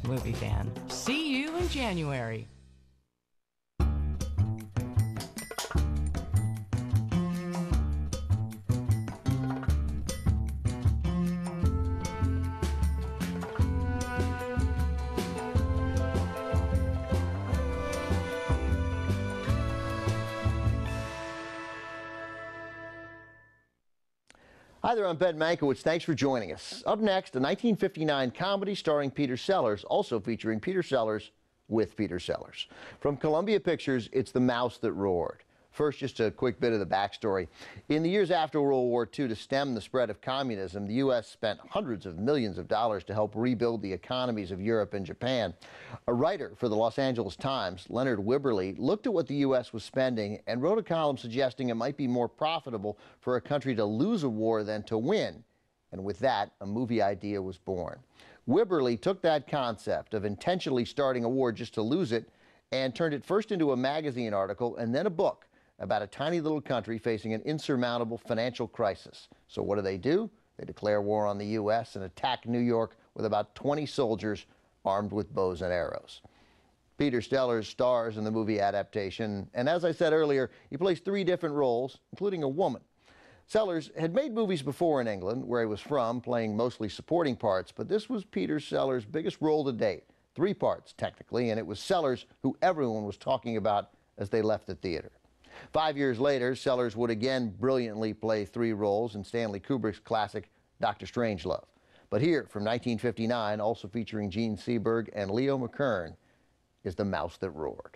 movie fan. See you in January. Hi there, I'm Ben Mankiewicz. Thanks for joining us. Up next, a 1959 comedy starring Peter Sellers, also featuring Peter Sellers with Peter Sellers. From Columbia Pictures, it's The Mouse That Roared. First, just a quick bit of the backstory. In the years after World War II, to stem the spread of communism, the U.S. spent hundreds of millions of dollars to help rebuild the economies of Europe and Japan. A writer for the Los Angeles Times, Leonard Wibberley, looked at what the U.S. was spending and wrote a column suggesting it might be more profitable for a country to lose a war than to win. And with that, a movie idea was born. Wibberley took that concept of intentionally starting a war just to lose it and turned it first into a magazine article and then a book about a tiny little country facing an insurmountable financial crisis. So what do? They declare war on the U.S. and attack New York with about 20 soldiers armed with bows and arrows. Peter Sellers stars in the movie adaptation, and as I said earlier, he plays 3 different roles, including a woman. Sellers had made movies before in England, where he was from, playing mostly supporting parts, but this was Peter Sellers' biggest role to date. 3 parts, technically, and it was Sellers who everyone was talking about as they left the theater. 5 years later, Sellers would again brilliantly play 3 roles in Stanley Kubrick's classic Dr. Strangelove. But here, from 1959, also featuring Gene Seberg and Leo McKern, is The Mouse That Roared.